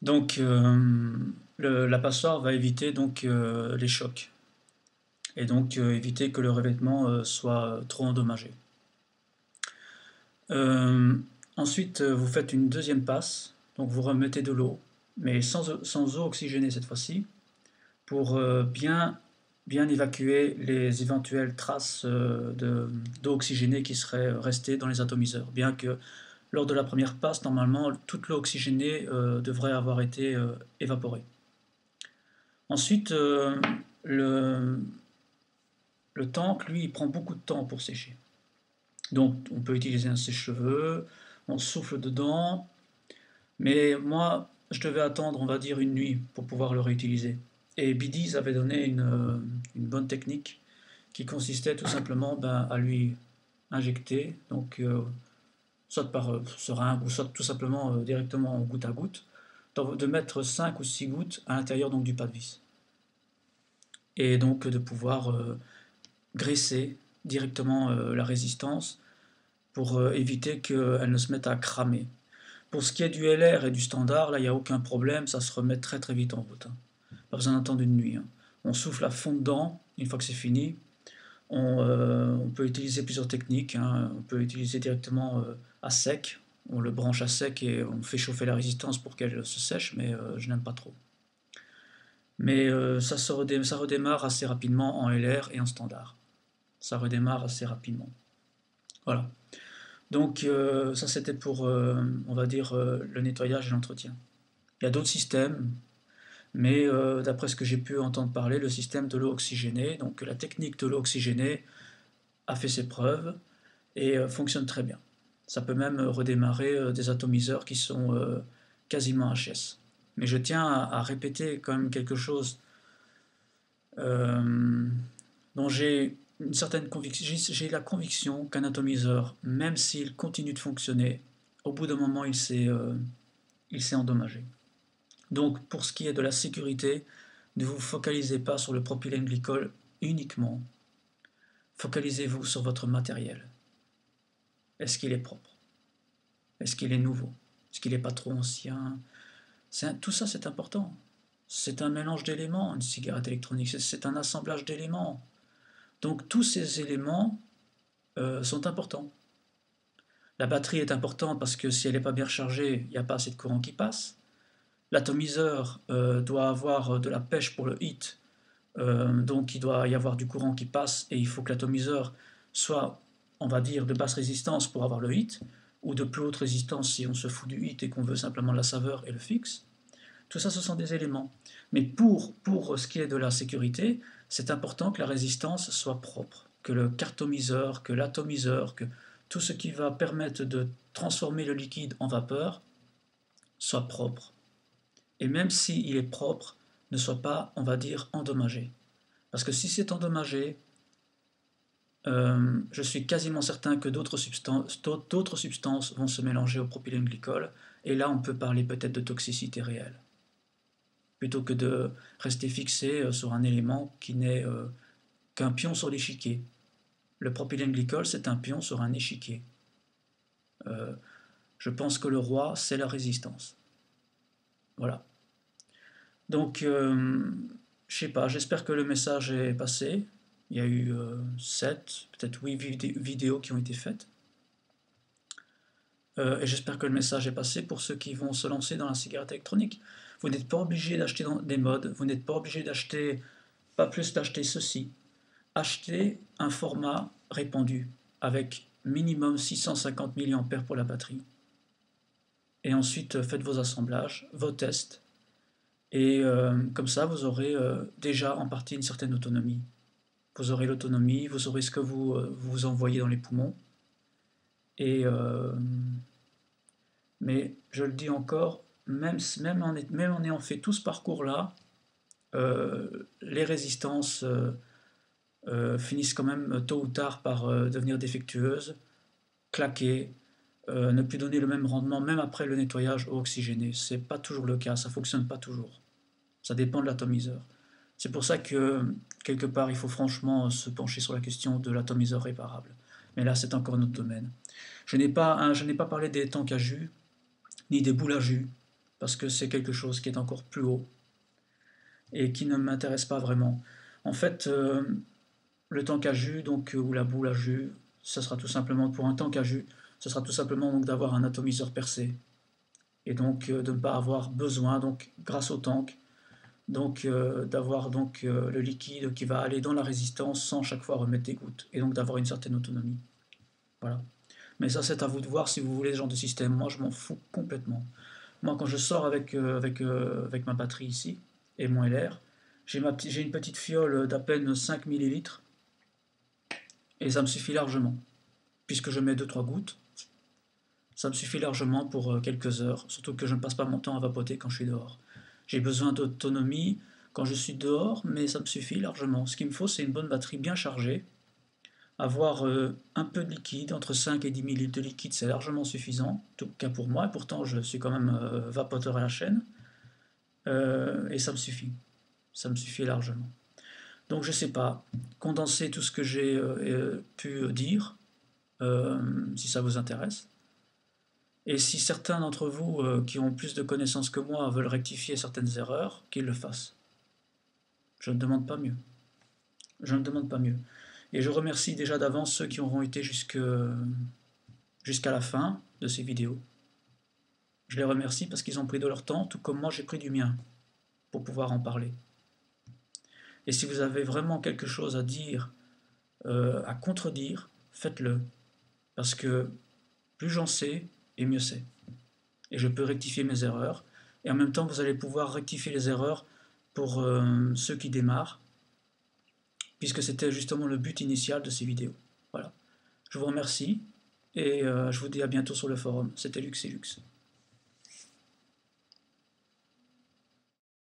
Donc, la passoire va éviter donc les chocs et donc éviter que le revêtement soit trop endommagé. Euh, Ensuite, vous faites une deuxième passe, donc vous remettez de l'eau, mais sans eau oxygénée cette fois-ci, pour bien évacuer les éventuelles traces d'eau oxygénée qui seraient restées dans les atomiseurs. Bien que lors de la première passe, normalement, toute l'eau oxygénée devrait avoir été évaporée. Ensuite, le, le tank, lui, il prend beaucoup de temps pour sécher. Donc, on peut utiliser un sèche-cheveux, on souffle dedans, mais moi, je devais attendre, on va dire, une nuit pour pouvoir le réutiliser. Et Bidis avait donné une bonne technique qui consistait tout simplement à lui injecter, donc soit par seringue ou soit tout simplement directement goutte à goutte, de mettre 5 ou 6 gouttes à l'intérieur donc du pas de vis. Et donc de pouvoir graisser directement la résistance pour éviter qu'elle ne se mette à cramer. Pour ce qui est du LR et du standard, là, il n'y a aucun problème, ça se remet très très vite en route, hein. Pas besoin d'attendre une nuit, hein. On souffle à fond dedans, une fois que c'est fini. On peut utiliser plusieurs techniques, hein. On peut utiliser directement à sec. On le branche à sec et on fait chauffer la résistance pour qu'elle se sèche, mais je n'aime pas trop. Mais ça redémarre assez rapidement en LR et en standard. Ça redémarre assez rapidement. Voilà. Donc ça c'était pour, on va dire, le nettoyage et l'entretien. Il y a d'autres systèmes, mais d'après ce que j'ai pu entendre parler, le système de l'eau oxygénée, donc la technique de l'eau oxygénée a fait ses preuves et fonctionne très bien. Ça peut même redémarrer des atomiseurs qui sont quasiment HS. Mais je tiens à répéter quand même quelque chose euh, dont j'ai une certaine conviction. J'ai la conviction qu'un atomiseur, même s'il continue de fonctionner, au bout d'un moment, il s'est endommagé. Donc, pour ce qui est de la sécurité, ne vous focalisez pas sur le propylène glycol uniquement. Focalisez-vous sur votre matériel. Est-ce qu'il est propre? Est-ce qu'il est nouveau? Est-ce qu'il n'est pas trop ancien? Tout ça, c'est important. C'est un mélange d'éléments, une cigarette électronique. C'est un assemblage d'éléments. Donc, tous ces éléments sont importants. La batterie est importante parce que si elle n'est pas bien rechargée, il n'y a pas assez de courant qui passe. L'atomiseur doit avoir de la pêche pour le hit, donc il doit y avoir du courant qui passe et il faut que l'atomiseur soit, on va dire, de basse résistance pour avoir le hit, ou de plus haute résistance si on se fout du hit et qu'on veut simplement la saveur et le fixe. Tout ça, ce sont des éléments. Mais pour ce qui est de la sécurité, c'est important que la résistance soit propre, que le cartomiseur, que l'atomiseur, que tout ce qui va permettre de transformer le liquide en vapeur soit propre. Et même s'il est propre, ne soit pas, on va dire, endommagé. Parce que si c'est endommagé, je suis quasiment certain que d'autres substances vont se mélanger au propylène glycol, et là on peut parler peut-être de toxicité réelle, plutôt que de rester fixé sur un élément qui n'est qu'un pion sur l'échiquier. Le propylène glycol, c'est un pion sur un échiquier. Euh, je pense que le roi, c'est la résistance. Voilà. Donc, je sais pas, j'espère que le message est passé. Il y a eu 7, peut-être 8 vidéos qui ont été faites. Et j'espère que le message est passé pour ceux qui vont se lancer dans la cigarette électronique. Vous n'êtes pas obligé d'acheter des modes, vous n'êtes pas obligé d'acheter, pas plus d'acheter ceci. Achetez un format répandu avec minimum 650 mAh pour la batterie. Et ensuite, faites vos assemblages, vos tests, et comme ça, vous aurez déjà en partie une certaine autonomie. Vous aurez l'autonomie, vous aurez ce que vous envoyez dans les poumons. Et, mais je le dis encore, même en ayant fait tout ce parcours-là, les résistances finissent quand même tôt ou tard par devenir défectueuses, claquer, ne plus donner le même rendement, même après le nettoyage eau oxygénée. C'est pas toujours le cas, ça fonctionne pas toujours. Ça dépend de l'atomiseur. C'est pour ça que, quelque part, il faut franchement se pencher sur la question de l'atomiseur réparable. Mais là, c'est encore notre domaine. Je n'ai pas parlé des tanks à jus, ni des boules à jus. parce que c'est quelque chose qui est encore plus haut et qui ne m'intéresse pas vraiment. En fait, le tank à jus, donc, ou la boule à jus, ce sera tout simplement pour un tank à jus, ce sera tout simplement donc d'avoir un atomiseur percé et donc de ne pas avoir besoin, donc grâce au tank, donc d'avoir donc le liquide qui va aller dans la résistance sans chaque fois remettre des gouttes et donc d'avoir une certaine autonomie. Voilà. Mais ça, c'est à vous de voir si vous voulez ce genre de système. Moi, je m'en fous complètement. Moi, quand je sors avec ma batterie ici et mon LR, j'ai une petite fiole d'à peine 5 millilitres et ça me suffit largement. Puisque je mets deux trois gouttes, ça me suffit largement pour quelques heures. Surtout que je ne passe pas mon temps à vapoter quand je suis dehors. J'ai besoin d'autonomie quand je suis dehors, mais ça me suffit largement. Ce qu'il me faut, c'est une bonne batterie bien chargée. Avoir un peu de liquide, entre 5 et 10 millilitres de liquide, c'est largement suffisant, en tout cas pour moi, et pourtant je suis quand même vapoteur à la chaîne, et ça me suffit largement. Donc je sais pas, condenser tout ce que j'ai pu dire, si ça vous intéresse, et si certains d'entre vous qui ont plus de connaissances que moi veulent rectifier certaines erreurs, qu'ils le fassent. Je ne demande pas mieux. Je ne demande pas mieux. Et je remercie déjà d'avance ceux qui auront été jusqu'à la fin de ces vidéos. Je les remercie parce qu'ils ont pris de leur temps, tout comme moi j'ai pris du mien, pour pouvoir en parler. Et si vous avez vraiment quelque chose à dire, à contredire, faites-le. Parce que plus j'en sais, et mieux c'est. Et je peux rectifier mes erreurs. Et en même temps, vous allez pouvoir rectifier les erreurs pour ceux qui démarrent, puisque c'était justement le but initial de ces vidéos. Voilà. Je vous remercie, et je vous dis à bientôt sur le forum. C'était Luxilux.